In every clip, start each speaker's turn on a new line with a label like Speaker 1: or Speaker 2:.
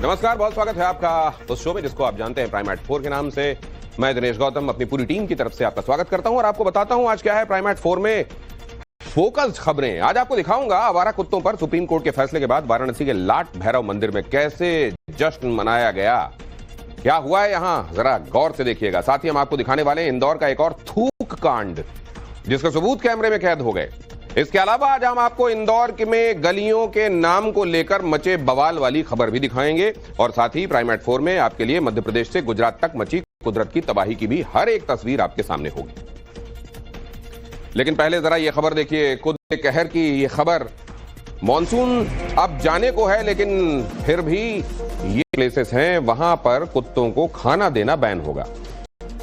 Speaker 1: नमस्कार, बहुत स्वागत है आपका उस शो में जिसको आप जानते हैं प्राइम एट 4 के नाम से। मैं दिनेश गौतम अपनी पूरी टीम की तरफ से आपका स्वागत करता हूं और आपको बताता हूं आज क्या है प्राइम एट 4 में फोकस खबरें। आज आपको दिखाऊंगा आवारा कुत्तों पर सुप्रीम कोर्ट के फैसले के बाद वाराणसी के लाट भैरव मंदिर में कैसे जश्न मनाया गया, क्या हुआ है यहां, जरा गौर से देखिएगा। साथ ही हम आपको दिखाने वाले हैं इंदौर का एक और थूक कांड जिसका सबूत कैमरे में कैद हो गए। इसके अलावा आज हम आपको इंदौर में गलियों के नाम को लेकर मचे बवाल वाली खबर भी दिखाएंगे और साथ ही प्राइम एट 4 में आपके लिए मध्य प्रदेश से गुजरात तक मची कुदरत की तबाही की भी हर एक तस्वीर आपके सामने होगी। लेकिन पहले जरा ये खबर देखिए, कुदरत के कहर की ये खबर। मॉनसून अब जाने को है लेकिन फिर भी ये प्लेसेस हैं वहां पर कुत्तों को खाना देना बैन होगा।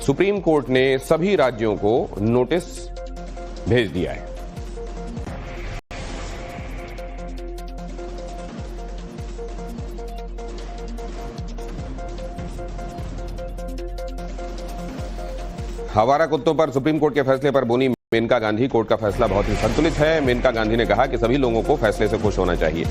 Speaker 1: सुप्रीम कोर्ट ने सभी राज्यों को नोटिस भेज दिया है। आवारा कुत्तों पर सुप्रीम कोर्ट के फैसले पर बोली मेनका गांधी, कोर्ट का फैसला बहुत ही संतुलित है। मेनका गांधी ने कहा कि सभी लोगों को फैसले से खुश होना चाहिए।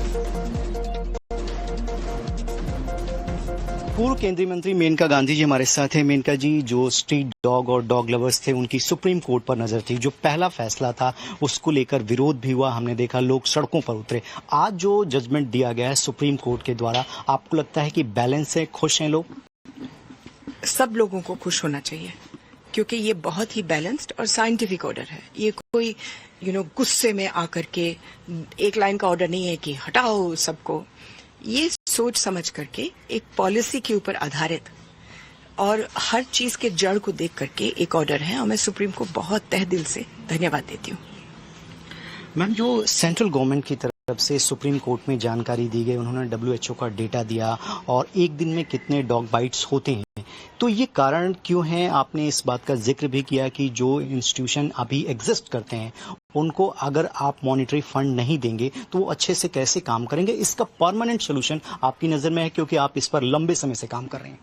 Speaker 2: पूर्व केंद्रीय मंत्री मेनका गांधी जी हमारे साथ हैं। मेनका जी, जो स्ट्रीट डॉग और डॉग लवर्स थे उनकी सुप्रीम कोर्ट पर नजर थी। जो पहला फैसला था उसको लेकर विरोध भी हुआ, हमने देखा लोग सड़कों पर उतरे। आज जो जजमेंट दिया गया है सुप्रीम कोर्ट के द्वारा, आपको लगता है कि बैलेंस है, खुश हैं लोग?
Speaker 3: सब लोगों को खुश होना चाहिए क्योंकि ये बहुत ही बैलेंस्ड और साइंटिफिक ऑर्डर है। ये कोई गुस्से में आकर के एक लाइन का ऑर्डर नहीं है कि हटाओ सबको। ये सोच समझ करके एक पॉलिसी के ऊपर आधारित और हर चीज के जड़ को देख करके एक ऑर्डर है और मैं सुप्रीम को बहुत तहे दिल से धन्यवाद देती हूँ।
Speaker 2: मैम, जो सेंट्रल गवर्नमेंट की तरफ से सुप्रीम कोर्ट में जानकारी दी गई, उन्होंने WHO का डेटा दिया और एक दिन में कितने डॉग बाइट्स होते हैं, तो ये कारण क्यों है? आपने इस बात का जिक्र भी किया कि जो इंस्टीट्यूशन अभी एग्जिस्ट करते हैं उनको अगर आप मॉनिटरी फंड नहीं देंगे तो वो अच्छे से कैसे काम करेंगे? इसका परमानेंट सोल्यूशन आपकी नजर में है क्योंकि आप इस पर लंबे समय से काम कर रहे हैं।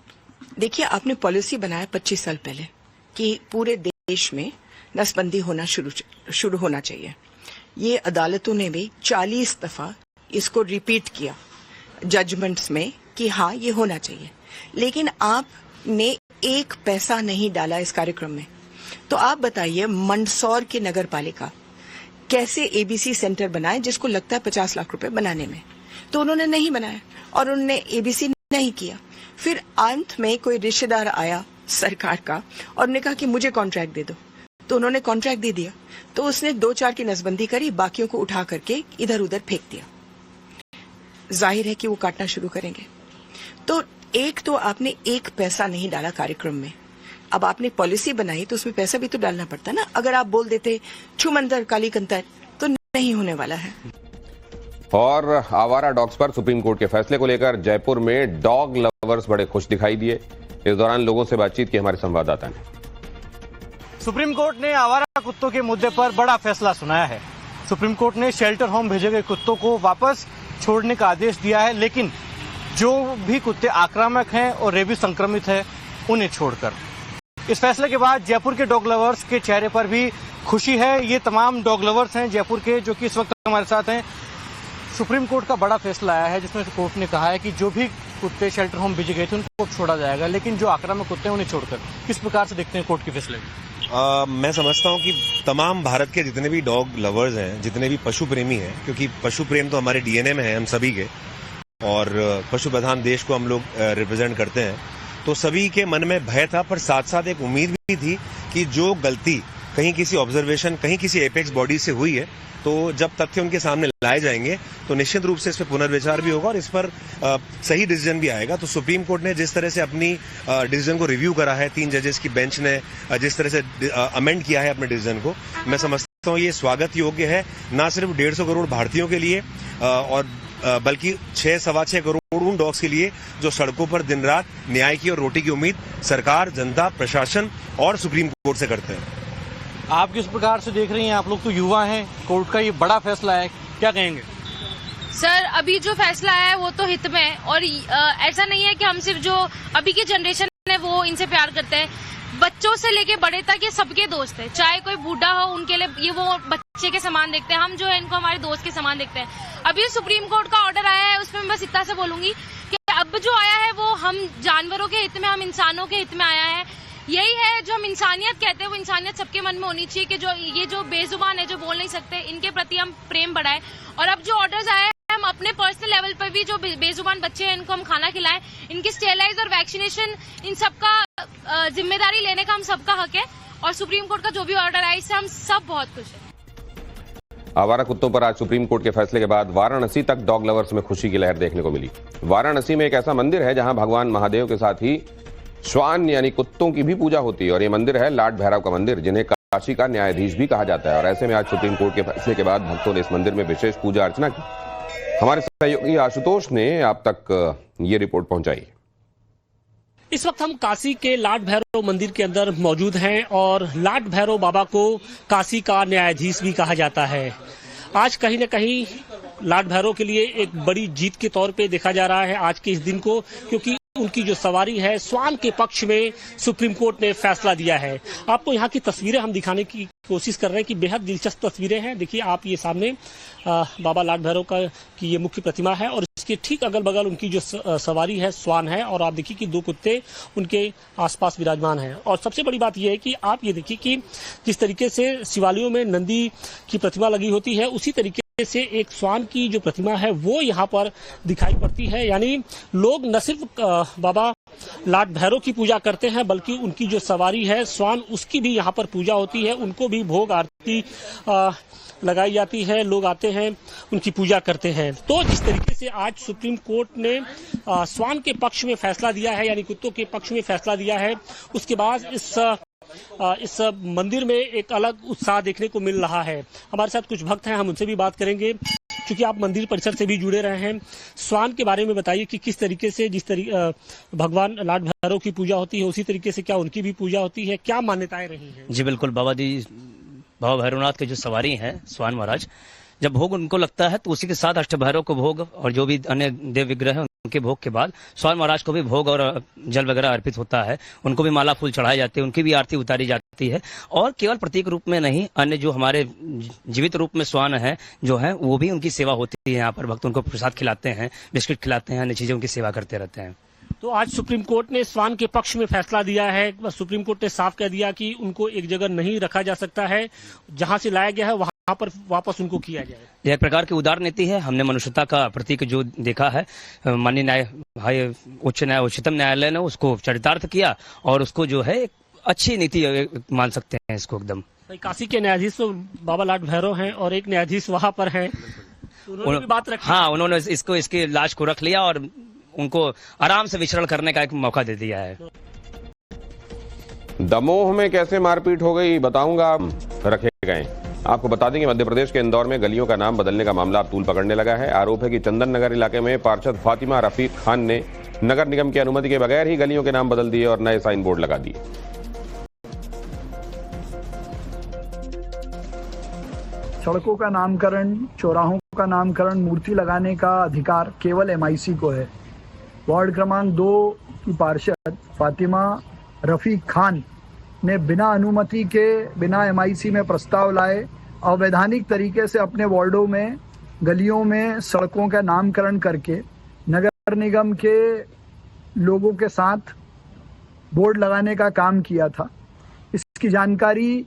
Speaker 3: देखिए, आपने पॉलिसी बनाया 25 साल पहले कि पूरे देश में नसबंदी होना शुरू होना चाहिए। ये अदालतों ने भी 40 दफा इसको रिपीट किया जजमेंट्स में कि हाँ ये होना चाहिए, लेकिन आपने एक पैसा नहीं डाला इस कार्यक्रम में। तो आप बताइए, मंदसौर की नगर पालिका कैसे ABC सेंटर बनाए जिसको लगता है 50 लाख रुपए बनाने में, तो उन्होंने नहीं बनाया और उन्होंने ABC नहीं किया। फिर अंत में कोई रिश्तेदार आया सरकार का और उन्होंने कहा कि मुझे कॉन्ट्रैक्ट दे दो, तो उन्होंने कॉन्ट्रैक्ट दे दिया। तो उसने 2-4 की नसबंदी करी, बाकियों को उठा करके इधर उधर फेंक दिया। जाहिर है कि वो काटना शुरू करेंगे। तो एक तो आपने एक पैसा नहीं डाला कार्यक्रम में, अब आपने पॉलिसी बनाई तो उसमें पैसा भी तो डालना पड़ता ना। अगर आप बोल देते छुमंतर काली कंतर तो नहीं होने वाला है।
Speaker 1: और आवारा डॉग्स पर सुप्रीम कोर्ट के फैसले को लेकर जयपुर में डॉग लवर्स बड़े खुश दिखाई दिए। इस दौरान लोगों से बातचीत की हमारे संवाददाता ने।
Speaker 4: सुप्रीम कोर्ट ने आवारा कुत्तों के मुद्दे पर बड़ा फैसला सुनाया है। सुप्रीम कोर्ट ने शेल्टर होम भेजे गए कुत्तों को वापस छोड़ने का आदेश दिया है, लेकिन जो भी कुत्ते आक्रामक हैं और रेबीज संक्रमित है उन्हें छोड़कर। इस फैसले के बाद जयपुर के डॉग लवर्स के चेहरे पर भी खुशी है। ये तमाम डॉग लवर्स हैं जयपुर के जो कि इस वक्त हमारे साथ हैं। सुप्रीम कोर्ट का बड़ा फैसला आया है जिसमें कोर्ट ने कहा है कि जो भी कुत्ते शेल्टर होम भेजे गए थे उनको छोड़ा जाएगा, लेकिन जो आक्रामक कुत्ते हैं उन्हें छोड़कर। किस प्रकार से देखते हैं कोर्ट के फैसले?
Speaker 5: मैं समझता हूं कि तमाम भारत के जितने भी डॉग लवर्स हैं, जितने भी पशु प्रेमी हैं, क्योंकि पशु प्रेम तो हमारे DNA में है हम सभी के, और पशु प्रधान देश को हम लोग रिप्रेजेंट करते हैं, तो सभी के मन में भय था, पर साथ साथ एक उम्मीद भी थी कि जो गलती कहीं किसी ऑब्जर्वेशन, कहीं किसी एपेक्स बॉडी से हुई है, तो जब तथ्य उनके सामने लाए जाएंगे तो निश्चित रूप से इस पर पुनर्विचार भी होगा और इस पर सही डिसीजन भी आएगा। तो सुप्रीम कोर्ट ने जिस तरह से अपनी डिसीजन को रिव्यू करा है, 3 जजेस की बेंच ने जिस तरह से अमेंड किया है अपने डिसीजन को, मैं समझता हूँ ये स्वागत योग्य है, ना सिर्फ 150 करोड़ भारतीयों के लिए और बल्कि 6-6.25 करोड़ उन डॉग्स के लिए जो सड़कों पर दिन रात न्याय की और रोटी की उम्मीद सरकार, जनता, प्रशासन और सुप्रीम कोर्ट से करते हैं।
Speaker 4: आप किस प्रकार से देख रही हैं? आप लोग तो युवा हैं, कोर्ट का ये बड़ा फैसला है, क्या कहेंगे?
Speaker 6: सर, अभी जो फैसला है वो तो हित में है और ऐसा नहीं है कि हम सिर्फ जो अभी की जनरेशन है वो इनसे प्यार करते हैं। बच्चों से लेके बड़े तक ये सबके दोस्त है, चाहे कोई बूढ़ा हो उनके लिए ये वो बच्चे के समान देखते हैं। हम जो है इनको हमारे दोस्त के समान देखते हैं। अभी सुप्रीम कोर्ट का ऑर्डर आया है उसमें मैं बस इतना से बोलूंगी कि अब जो आया है वो हम जानवरों के हित में, हम इंसानों के हित में आया है। यही है जो हम इंसानियत कहते हैं, वो इंसानियत सबके मन में होनी चाहिए कि जो ये जो बेजुबान है, जो बोल नहीं सकते, इनके प्रति हम प्रेम बढ़ाएं। और अब जो ऑर्डर्स आए हैं, हम अपने पर्सनल लेवल पर भी जो बेजुबान बच्चे हैं इनको हम खाना खिलाएं, इनकी स्टेरलाइज और वैक्सीनेशन, इन सबका जिम्मेदारी लेने का हम सबका हक है। और सुप्रीम कोर्ट का जो भी ऑर्डर आया, इससे हम सब बहुत खुश हैं।
Speaker 1: आवारा कुत्तों पर आज सुप्रीम कोर्ट के फैसले के बाद वाराणसी तक डॉग लवर्स में खुशी की लहर देखने को मिली। वाराणसी में एक ऐसा मंदिर है जहां भगवान महादेव के साथ ही श्वान यानी कुत्तों की भी पूजा होती है और ये मंदिर है लाड भैरव का मंदिर, जिन्हें काशी का न्यायाधीश भी कहा जाता है। और ऐसे में आज सुप्रीम कोर्ट के फैसले के बाद भक्तों ने इस मंदिर में विशेष पूजा अर्चना की। हमारे सहयोगी आशुतोष ने आप तक ये रिपोर्ट पहुंचाई।
Speaker 7: इस वक्त हम काशी के लाड भैरव मंदिर के अंदर मौजूद हैं और लाड भैरव बाबा को काशी का न्यायाधीश भी कहा जाता है। आज कहीं न कहीं लाड भैरव के लिए एक बड़ी जीत के तौर पे देखा जा रहा है आज के इस दिन को, क्योंकि उनकी जो सवारी है स्वान के पक्ष में सुप्रीम कोर्ट ने फैसला दिया है। आपको यहाँ की तस्वीरें हम दिखाने की कोशिश कर रहे हैं कि बेहद दिलचस्प तस्वीरें हैं। देखिए आप, ये सामने बाबा लाड भैरव का की ये मुख्य प्रतिमा है और इसके ठीक अगल बगल उनकी जो सवारी है स्वान है और आप देखिए कि 2 कुत्ते उनके आसपास विराजमान हैं। और सबसे बड़ी बात यह है कि आप ये देखिए कि जिस तरीके से शिवालयों में नंदी की प्रतिमा लगी होती है, उसी तरीके से एक स्वान की जो प्रतिमा है वो यहाँ पर दिखाई पड़ती है। यानी लोग न सिर्फ बाबा लाड भैरव की पूजा करते हैं, बल्कि उनकी जो सवारी है स्वान, उसकी भी यहाँ पर पूजा होती है। उनको भी भोग आरती लगाई जाती है, लोग आते हैं उनकी पूजा करते हैं। तो जिस तरीके से आज सुप्रीम कोर्ट ने स्वान के पक्ष में फैसला दिया है, यानी कुत्तों के पक्ष में फैसला दिया है, उसके बाद इस मंदिर में एक अलग उत्साह देखने को मिल रहा है। हमारे साथ कुछ भक्त हैं, हम उनसे भी बात करेंगे क्योंकि आप मंदिर परिसर से भी जुड़े रहे हैं। स्वान के बारे में बताइए कि किस तरीके से भगवान लाड भैरव की पूजा होती है, उसी तरीके से क्या उनकी भी पूजा होती है, क्या मान्यताएं रही हैं?
Speaker 8: जी बिल्कुल, बाबा भैरवनाथ के जो सवारी हैं स्वान महाराज, जब भोग उनको लगता है तो उसी के साथ अष्टभैरव को भोग और जो भी अन्य देव विग्रह हैं उनके भोग के बाद स्वान महाराज को भी भोग और जल वगैरह अर्पित होता है। उनको भी माला फूल चढ़ाए जाते हैं, उनकी भी आरती उतारी जाती है। और केवल प्रतीक रूप में नहीं, अन्य जो हमारे जीवित रूप में स्वान है जो है वो भी उनकी सेवा होती है। यहाँ पर भक्त उनको प्रसाद खिलाते हैं, बिस्किट खिलाते हैं, अन्य चीजें उनकी सेवा करते रहते हैं।
Speaker 7: तो आज सुप्रीम कोर्ट ने स्वान के पक्ष में फैसला दिया है। सुप्रीम कोर्ट ने साफ कह दिया कि उनको एक जगह नहीं रखा जा सकता है, जहां से लाया गया है वहां पर वापस उनको किया जाए।
Speaker 8: यह एक प्रकार की उदार नीति है। हमने मनुष्यता का प्रतीक जो देखा है, माननीय उच्चतम न्यायालय ने उसको चरितार्थ किया और उसको जो है एक अच्छी नीति मान सकते हैं इसको एकदम।
Speaker 7: काशी के न्यायाधीश तो बाबा लाड भैरव हैं और एक न्यायाधीश वहां पर है, उन्होंने भी बात रखी।
Speaker 8: हाँ, उन्होंने इसकी लाश को रख लिया और उनको आराम से विचरण करने का एक मौका दे दिया है।
Speaker 1: दमोह में कैसे मारपीट हो गई बताऊंगा, रखे गए। आपको बता दें कि मध्य प्रदेश के इंदौर में गलियों का नाम बदलने का मामला अब तूल पकड़ने लगा है। आरोप है कि चंदन नगर इलाके में पार्षद फातिमा रफीक खान ने नगर निगम की अनुमति के बगैर ही गलियों के नाम बदल दिए और नए साइन बोर्ड लगा दिए।
Speaker 9: सड़कों का नामकरण, चौराहों का नामकरण, मूर्ति लगाने का अधिकार केवल एमआईसी को है। वार्ड क्रमांक 2 की पार्षद फातिमा रफीक खान ने बिना अनुमति के, बिना एमआईसी में प्रस्ताव लाए अवैधानिक तरीके से अपने वार्डों में, गलियों में सड़कों का नामकरण करके नगर निगम के लोगों के साथ बोर्ड लगाने का काम किया था। इसकी जानकारी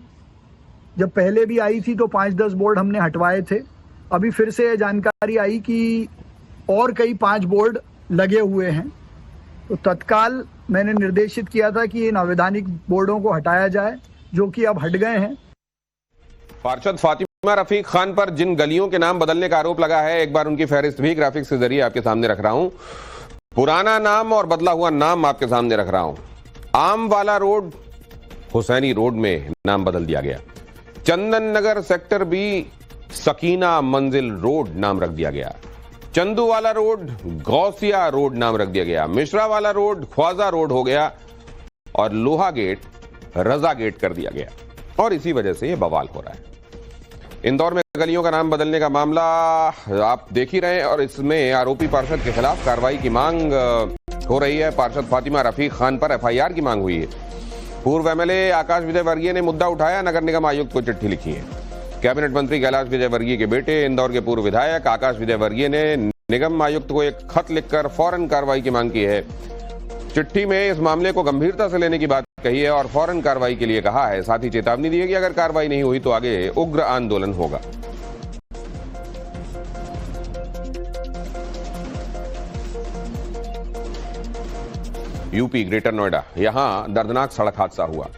Speaker 9: जब पहले भी आई थी तो 5-10 बोर्ड हमने हटवाए थे। अभी फिर से जानकारी आई कि और कई 5 बोर्ड लगे हुए हैं, तो तत्काल मैंने निर्देशित किया था कि इन अवैधानिक बोर्डों को हटाया जाए, जो कि अब हट गए हैं।
Speaker 1: पार्षद फातिमा रफीक खान पर जिन गलियों के नाम बदलने का आरोप लगा है, एक बार उनकी फहरिस्त भी ग्राफिक्स के जरिए आपके सामने रख रहा हूं। पुराना नाम और बदला हुआ नाम आपके सामने रख रहा हूं। आम वाला रोड हुसैनी रोड में नाम बदल दिया गया। चंदन नगर सेक्टर बी सकीना मंजिल रोड नाम रख दिया गया। चंदू वाला रोड गौसिया रोड नाम रख दिया गया। मिश्रा वाला रोड ख्वाजा रोड हो गया और लोहा गेट रजा गेट कर दिया गया। और इसी वजह से यह बवाल हो रहा है। इंदौर में गलियों का नाम बदलने का मामला आप देख ही रहे हैं और इसमें आरोपी पार्षद के खिलाफ कार्रवाई की मांग हो रही है। पार्षद फातिमा रफीक खान पर एफआईआर की मांग हुई है। पूर्व एमएलए आकाश विजय वर्गीय ने मुद्दा उठाया, नगर निगम आयुक्त को चिट्ठी लिखी है। कैबिनेट मंत्री कैलाश विजय वर्गीय के बेटे इंदौर के पूर्व विधायक आकाश विजय वर्गीय ने निगम आयुक्त को एक खत लिखकर फौरन कार्रवाई की मांग की है। चिट्ठी में इस मामले को गंभीरता से लेने की बात कही है और फौरन कार्रवाई के लिए कहा है। साथ ही चेतावनी दी है कि अगर कार्रवाई नहीं हुई तो आगे उग्र आंदोलन होगा। यूपी ग्रेटर नोएडा, यहां दर्दनाक सड़क हादसा हुआ।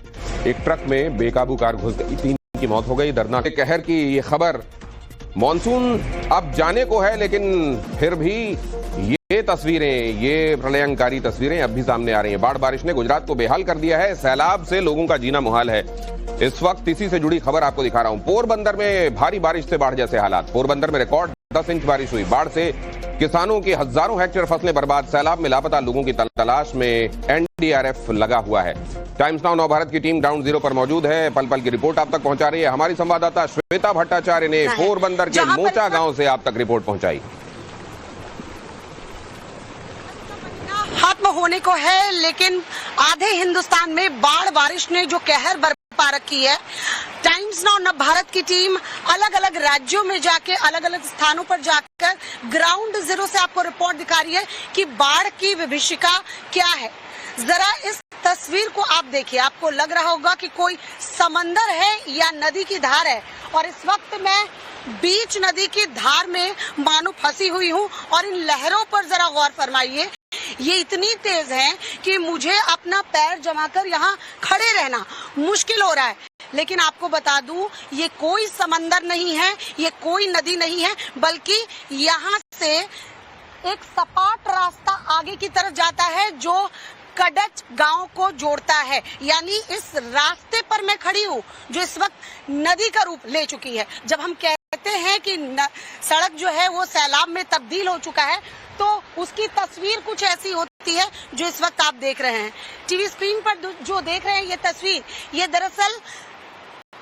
Speaker 1: एक ट्रक में बेकाबू कार घुस गई, 3 की मौत हो गई। दर्दनाक कहर की ये खबर मॉनसून अब जाने को है, लेकिन फिर भी ये तस्वीरें, ये प्रलयंकारी तस्वीरें अब भी सामने आ रही हैं। बाढ़ बारिश ने गुजरात को बेहाल कर दिया है। सैलाब से लोगों का जीना मुहाल है। इस वक्त इसी से जुड़ी खबर आपको दिखा रहा हूं। पोरबंदर में भारी बारिश से बाढ़ जैसे हालात। पोरबंदर में रिकॉर्ड 10 इंच बारिश हुई। बाढ़ से किसानों की हजारों हेक्टेयर फसलें बर्बाद। सैलाब में लापता लोगों की तलाश में एनडीआरएफ लगा हुआ है। टाइम्स नाउ नवभारत की टीम ग्राउंड जीरो पर मौजूद है। पल पल की रिपोर्ट आप तक पहुंचा रही है हमारी संवाददाता श्वेता भट्टाचार्य ने पोरबंदर के मोचा गांव से आप तक रिपोर्ट पहुंचाई।
Speaker 10: खत्म होने को है, लेकिन आधे हिंदुस्तान में बाढ़ बारिश ने जो कहर बरपा रखी है। टाइम्स नाउ नवभारत की टीम अलग अलग राज्यों में जाके, अलग अलग स्थानों पर जाकर ग्राउंड जीरो से आपको रिपोर्ट दिखा रही है कि बाढ़ की विभीषिका क्या है। जरा इस तस्वीर को आप देखिए, आपको लग रहा होगा कि कोई समंदर है या नदी की धार है। और इस वक्त मैं बीच नदी की धार में मानो फंसी हुई हूँ और इन लहरों पर जरा गौर फरमाइए। ये इतनी तेज है कि मुझे अपना पैर जमाकर यहाँ खड़े रहना मुश्किल हो रहा है। लेकिन आपको बता दूं, ये कोई समंदर नहीं है, ये कोई नदी नहीं है, बल्कि यहाँ से एक सपाट रास्ता आगे की तरफ जाता है जो कडच गांव को जोड़ता है। यानी इस रास्ते पर मैं खड़ी हूँ जो इस वक्त नदी का रूप ले चुकी है। जब हम कहते हैं कि सड़क जो है वो सैलाब में तब्दील हो चुका है, तो उसकी तस्वीर कुछ ऐसी होती है जो इस वक्त आप देख रहे हैं। टीवी स्क्रीन पर जो देख रहे हैं ये तस्वीर, ये दरअसल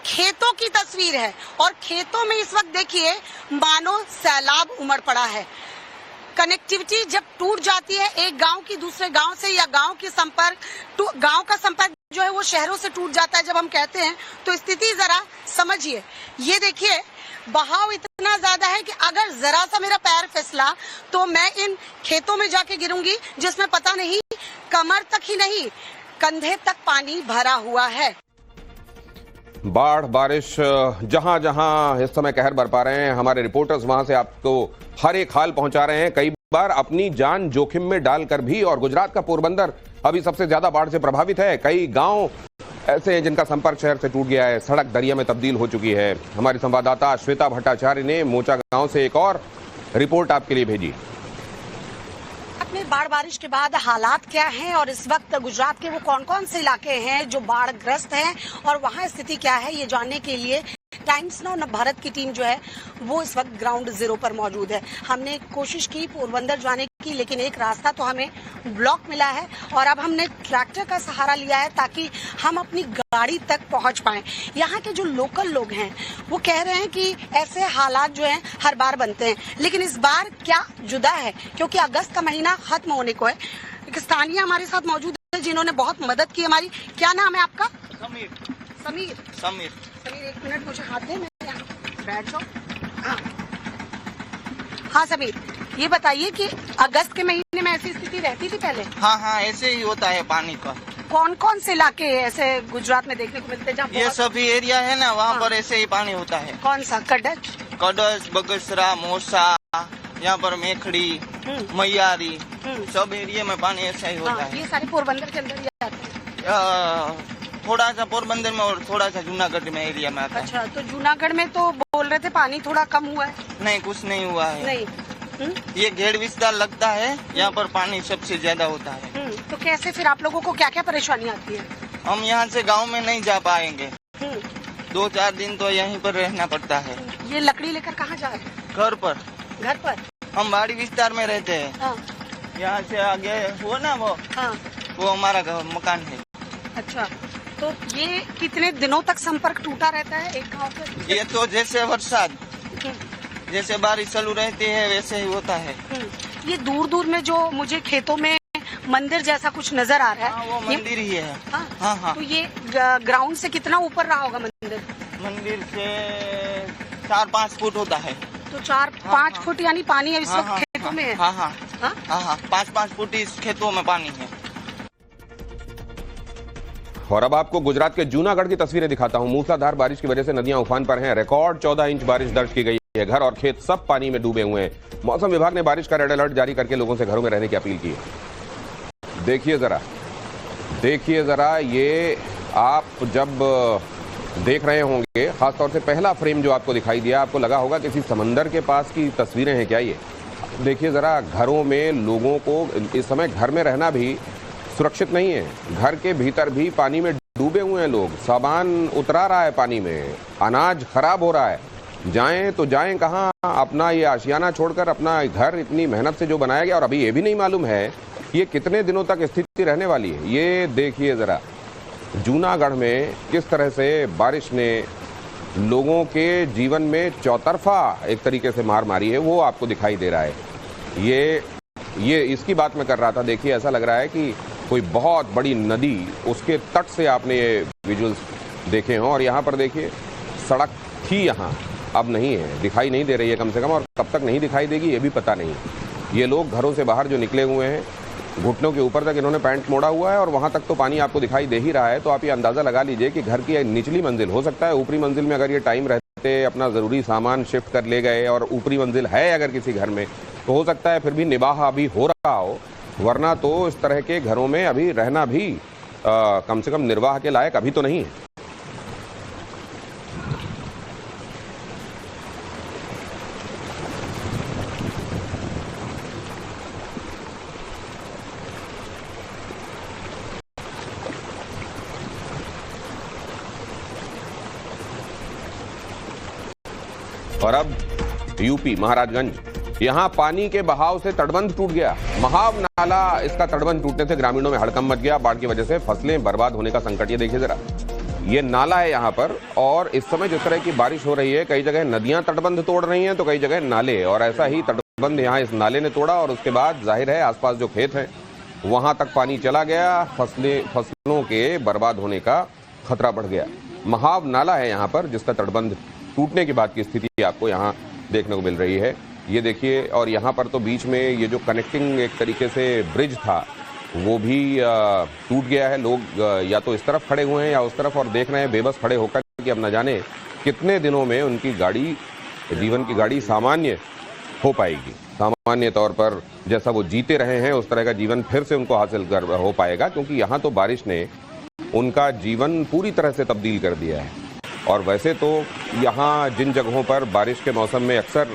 Speaker 10: खेतों की तस्वीर है। और खेतों में इस वक्त देखिए मानो सैलाब उमड़ पड़ा है। कनेक्टिविटी जब टूट जाती है एक गांव की दूसरे गांव से, या गांव का संपर्क जो है वो शहरों से टूट जाता है जब हम कहते हैं, तो स्थिति जरा समझिए। ये देखिए बहाव इतना ज्यादा है कि अगर जरा सा मेरा पैर फिसला तो मैं इन खेतों में जाके गिरूंगी, जिसमें पता नहीं कमर तक ही नहीं कंधे तक पानी भरा हुआ है।
Speaker 1: बाढ़ बारिश जहां जहां इस समय कहर बरपा रहे हैं, हमारे रिपोर्टर्स वहां से आपको हर एक हाल पहुंचा रहे हैं, कई बार अपनी जान जोखिम में डालकर भी। और गुजरात का पोरबंदर अभी सबसे ज्यादा बाढ़ से प्रभावित है। कई गांव ऐसे हैं जिनका संपर्क शहर से टूट गया है, सड़क दरिया में तब्दील हो चुकी है। हमारी संवाददाता श्वेता भट्टाचार्य ने मोचा गांव से एक और रिपोर्ट आपके लिए भेजी।
Speaker 10: में बाढ़ बारिश के बाद हालात क्या हैं और इस वक्त गुजरात के वो कौन कौन से इलाके हैं जो बाढ़ ग्रस्त हैं और वहाँ स्थिति क्या है, ये जानने के लिए टाइम्स नाउ नवभारत की टीम जो है वो इस वक्त ग्राउंड जीरो पर मौजूद है। हमने कोशिश की पोरबंदर जाने की, लेकिन एक रास्ता तो हमें ब्लॉक मिला है और अब हमने ट्रैक्टर का सहारा लिया है ताकि हम अपनी गाड़ी तक पहुंच पाएं। यहाँ के जो लोकल लोग हैं वो कह रहे हैं कि ऐसे हालात जो हैं हर बार बनते हैं, लेकिन इस बार क्या जुदा है क्योंकि अगस्त का महीना खत्म होने को है। एक स्थानीय हमारे साथ मौजूद है जिन्होंने बहुत मदद की हमारी। क्या नाम है आपका? समीर। समीर, एक मिनट मुझे हाथ दे, मैं यहाँ बैठ जाऊँ। हाँ समीर, ये बताइए कि अगस्त के महीने में ऐसी स्थिति रहती थी पहले?
Speaker 11: हाँ, ऐसे ही होता है पानी का।
Speaker 10: कौन कौन से इलाके ऐसे गुजरात में देखने को मिलते हैं?
Speaker 11: ये सभी एरिया है ना, वहाँ पर ऐसे ही पानी होता है।
Speaker 10: कौन सा? कडच,
Speaker 11: बगसरा, मोसा, यहाँ पर मेखड़ी, मैयारी, सब एरिया में पानी ऐसा ही होता है।
Speaker 10: ये सारे पोरबंदर के अंदर ही आते हैं?
Speaker 11: थोड़ा सा पोरबंदर में और थोड़ा सा जूनागढ़ में एरिया में आता है।
Speaker 10: अच्छा, तो जूनागढ़ में तो बोल रहे थे पानी थोड़ा कम हुआ है?
Speaker 11: नहीं, कुछ नहीं हुआ है।
Speaker 10: नहीं।
Speaker 11: ये घेर विस्तार लगता है, यहाँ पर पानी सबसे ज्यादा होता है।
Speaker 10: तो कैसे फिर आप लोगों को क्या क्या परेशानी आती है?
Speaker 11: हम यहाँ से गांव में नहीं जा पाएंगे, 2-4 दिन तो यहीं पर रहना पड़ता है।
Speaker 10: ये लकड़ी लेकर कहाँ जा रहे हैं?
Speaker 11: घर पर।
Speaker 10: घर पर?
Speaker 11: हम बाड़ी विस्तार में रहते हैं। यहाँ से आगे वो ना वो हमारा मकान है।
Speaker 10: अच्छा, तो ये कितने दिनों तक संपर्क टूटा रहता है एक गांव से?
Speaker 11: ये तो जैसे बरसात, जैसे बारिश चालू रहती है वैसे ही होता है।
Speaker 10: ये दूर दूर में जो मुझे खेतों में मंदिर जैसा कुछ नजर आ रहा है,
Speaker 11: वो मंदिर ही है।
Speaker 10: हाँ। तो ये ग्राउंड से कितना ऊपर रहा होगा मंदिर?
Speaker 11: मंदिर से 4-5 फुट होता है।
Speaker 10: तो 4-5 फुट यानी पानी इस वक्त खेतों में है?
Speaker 11: हाँ हाँ
Speaker 10: हाँ?
Speaker 11: हाँ हाँ 5-5 फुट इस खेतों में पानी है।
Speaker 1: और अब आपको गुजरात के जूनागढ़ की तस्वीरें दिखाता हूं। मूसलाधार बारिश की वजह से नदियां उफान पर हैं। रिकॉर्ड 14 इंच बारिश दर्ज की गई है। घर और खेत सब पानी में डूबे हुए हैं। मौसम विभाग ने बारिश का रेड अलर्ट जारी करके लोगों से घरों में रहने की अपील की है। देखिए जरा ये आप जब देख रहे होंगे, खासतौर से पहला फ्रेम जो आपको दिखाई दिया, आपको लगा होगा किसी समंदर के पास की तस्वीरें हैं क्या ये। देखिए जरा, घरों में लोगों को इस समय घर में रहना भी सुरक्षित नहीं है। घर के भीतर भी पानी में डूबे हुए हैं लोग। सामान उतरा रहा है पानी में, अनाज खराब हो रहा है। जाएं तो जाएं कहां? अपना ये आशियाना छोड़कर, अपना घर इतनी मेहनत से जो बनाया गया, और अभी ये भी नहीं मालूम है ये कितने दिनों तक स्थिति रहने वाली है। ये देखिए जरा, जूनागढ़ में किस तरह से बारिश ने लोगों के जीवन में चौतरफा एक तरीके से मार मारी है, वो आपको दिखाई दे रहा है। ये इसकी बात मैं कर रहा था। देखिए, ऐसा लग रहा है कि कोई बहुत बड़ी नदी, उसके तट से आपने ये विजुअल्स देखे हों। और यहाँ पर देखिए, सड़क थी यहाँ, अब नहीं है, दिखाई नहीं दे रही है कम से कम, और कब तक नहीं दिखाई देगी ये भी पता नहीं। ये लोग घरों से बाहर जो निकले हुए हैं, घुटनों के ऊपर तक इन्होंने पैंट मोड़ा हुआ है, और वहाँ तक तो पानी आपको दिखाई दे ही रहा है। तो आप ये अंदाज़ा लगा लीजिए कि घर की निचली मंजिल, हो सकता है ऊपरी मंजिल में अगर ये टाइम रहते अपना ज़रूरी सामान शिफ्ट कर ले गए, और ऊपरी मंजिल है अगर किसी घर में, तो हो सकता है फिर भी निबाह अभी हो रहा हो, वरना तो इस तरह के घरों में अभी रहना भी कम से कम निर्वाह के लायक अभी तो नहीं है। और अब यूपी महाराजगंज, यहां पानी के बहाव से तटबंध टूट गया। महाव नाला, इसका तटबंध टूटने से ग्रामीणों में हड़कंप मच गया। बाढ़ की वजह से फसलें बर्बाद होने का संकट। ये देखिए जरा, ये नाला है यहां पर, और इस समय जिस तरह की बारिश हो रही है, कई जगह नदियां तटबंध तोड़ रही हैं तो कई जगह नाले, और ऐसा ही तटबंध यहां इस नाले ने तोड़ा, और उसके बाद जाहिर है आसपास जो खेत हैं वहां तक पानी चला गया। फसलों के बर्बाद होने का खतरा बढ़ गया। महाव नाला है यहाँ पर, जिसका तटबंध टूटने के बाद की स्थिति आपको यहाँ देखने को मिल रही है। ये देखिए, और यहाँ पर तो बीच में ये जो कनेक्टिंग एक तरीके से ब्रिज था वो भी टूट गया है। लोग या तो इस तरफ खड़े हुए हैं या उस तरफ, और देख रहे हैं बेबस खड़े होकर कि अब न जाने कितने दिनों में उनकी गाड़ी, जीवन की गाड़ी सामान्य हो पाएगी। सामान्य तौर पर जैसा वो जीते रहे हैं उस तरह का जीवन फिर से उनको हासिल कर हो पाएगा, क्योंकि यहाँ तो बारिश ने उनका जीवन पूरी तरह से तब्दील कर दिया है। और वैसे तो यहाँ जिन जगहों पर बारिश के मौसम में अक्सर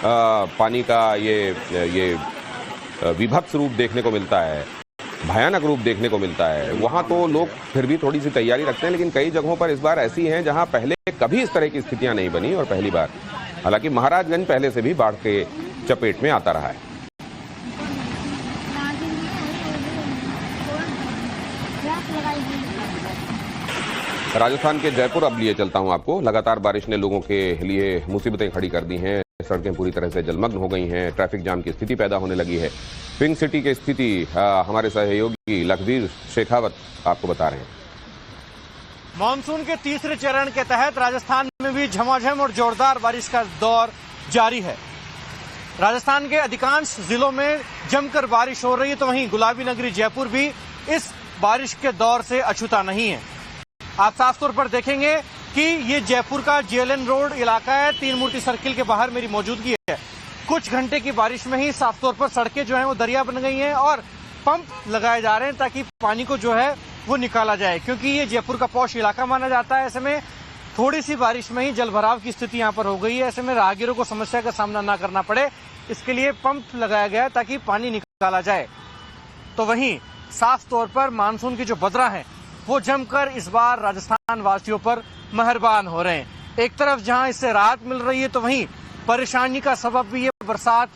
Speaker 1: पानी का ये विभत्स रूप देखने को मिलता है, भयानक रूप देखने को मिलता है, वहाँ तो लोग फिर भी थोड़ी सी तैयारी रखते हैं। लेकिन कई जगहों पर इस बार ऐसी हैं जहाँ पहले कभी इस तरह की स्थितियाँ नहीं बनी, और पहली बार। हालांकि महाराजगंज पहले से भी बाढ़ के चपेट में आता रहा है। राजस्थान के जयपुर अब लिए चलता हूं आपको। लगातार बारिश ने लोगों के लिए मुसीबतें खड़ी कर दी हैं। सड़कें पूरी तरह से जलमग्न हो गई हैं। ट्रैफिक जाम की स्थिति पैदा होने लगी है। पिंक सिटी की स्थिति हमारे सहयोगी लखवीर शेखावत आपको बता रहे हैं।
Speaker 4: मानसून के तीसरे चरण के तहत राजस्थान में भी झमाझम और जोरदार बारिश का दौर जारी है। राजस्थान के अधिकांश जिलों में जमकर बारिश हो रही है, तो वहीं गुलाबी नगरी जयपुर भी इस बारिश के दौर से अछूता नहीं है। आप साफ तौर पर देखेंगे कि ये जयपुर का जेएलएन रोड इलाका है। तीन मूर्ति सर्किल के बाहर मेरी मौजूदगी है। कुछ घंटे की बारिश में ही साफ तौर पर सड़कें जो हैं वो दरिया बन गई हैं, और पंप लगाए जा रहे हैं ताकि पानी को जो है वो निकाला जाए, क्योंकि ये जयपुर का पॉश इलाका माना जाता है। ऐसे में थोड़ी सी बारिश में ही जलभराव की स्थिति यहाँ पर हो गई है। ऐसे में राहगीरों को समस्या का सामना न करना पड़े, इसके लिए पंप लगाया गया है ताकि पानी निकाला जाए। तो वहीं साफ तौर पर मानसून की जो बदरा है वो जमकर इस बार राजस्थान वासियों पर मेहरबान हो रहे हैं। एक तरफ जहां इससे राहत मिल रही है, तो वहीं परेशानी का सबब भी ये बरसात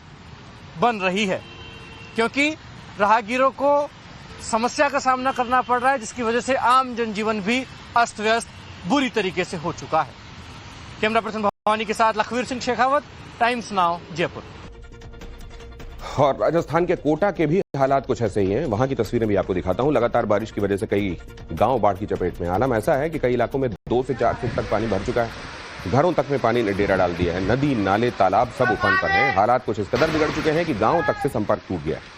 Speaker 4: बन रही है, क्योंकि राहगीरों को समस्या का सामना करना पड़ रहा है, जिसकी वजह से आम जनजीवन भी अस्त व्यस्त बुरी तरीके से हो चुका है। कैमरा पर्सन भवानी के साथ लखवीर सिंह शेखावत, टाइम्स नाउ जयपुर।
Speaker 1: और राजस्थान के कोटा के भी हालात कुछ ऐसे ही हैं। वहां की तस्वीरें भी आपको दिखाता हूं। लगातार बारिश की वजह से कई गांव बाढ़ की चपेट में। हालांकि ऐसा है कि कई इलाकों में 2 से 4 फुट तक पानी भर चुका है। घरों तक में पानी ने डेरा डाल दिया है। नदी, नाले, तालाब सब उफान पर हैं। हालात कुछ इस कदर बिगड़ चुके हैं कि गांव तक से संपर्क टूट गया है।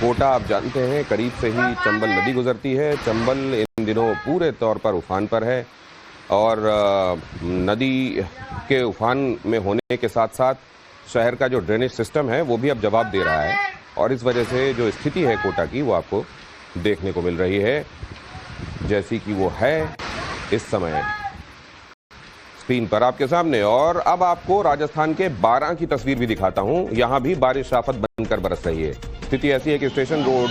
Speaker 1: कोटा आप जानते हैं करीब से ही चंबल नदी गुजरती है। चंबल इन दिनों पूरे तौर पर उफान पर है और नदी के उफान में होने के साथ साथ शहर का जो ड्रेनेज सिस्टम है वो भी अब जवाब दे रहा है और इस वजह से जो स्थिति है कोटा की वो आपको देखने को मिल रही है जैसी कि वो है इस समय स्क्रीन पर आपके सामने। और अब आपको राजस्थान के बारां की तस्वीर भी दिखाता हूं। यहां भी बारिश आफत बनकर बरस रही है। स्थिति ऐसी है कि स्टेशन रोड,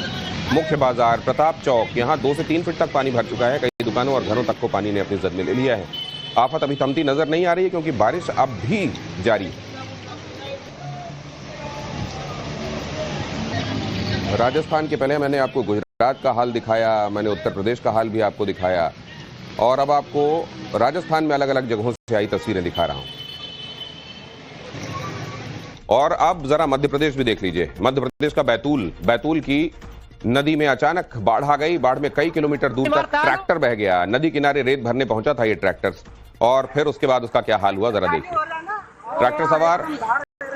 Speaker 1: मुख्य बाजार, प्रताप चौक, यहां 2 से 3 फीट तक पानी भर चुका है। कई दुकानों और घरों तक को पानी ने अपनी जद में ले लिया है। आफत अभी थमती नजर नहीं आ रही है क्योंकि बारिश अब भी जारी है। राजस्थान के पहले मैंने आपको गुजरात का हाल दिखाया, मैंने उत्तर प्रदेश का हाल भी आपको दिखाया और अब आपको राजस्थान में अलग अलग जगहों से आई तस्वीरें दिखा रहा हूं। और अब जरा मध्य प्रदेश भी देख लीजिए। मध्य प्रदेश का बैतूल की नदी में अचानक बाढ़ आ गई। बाढ़ में कई किलोमीटर दूर तक ट्रैक्टर बह गया। नदी किनारे रेत भरने पहुंचा था ये ट्रैक्टर और फिर उसके बाद उसका क्या हाल हुआ जरा देखिए। ट्रैक्टर सवार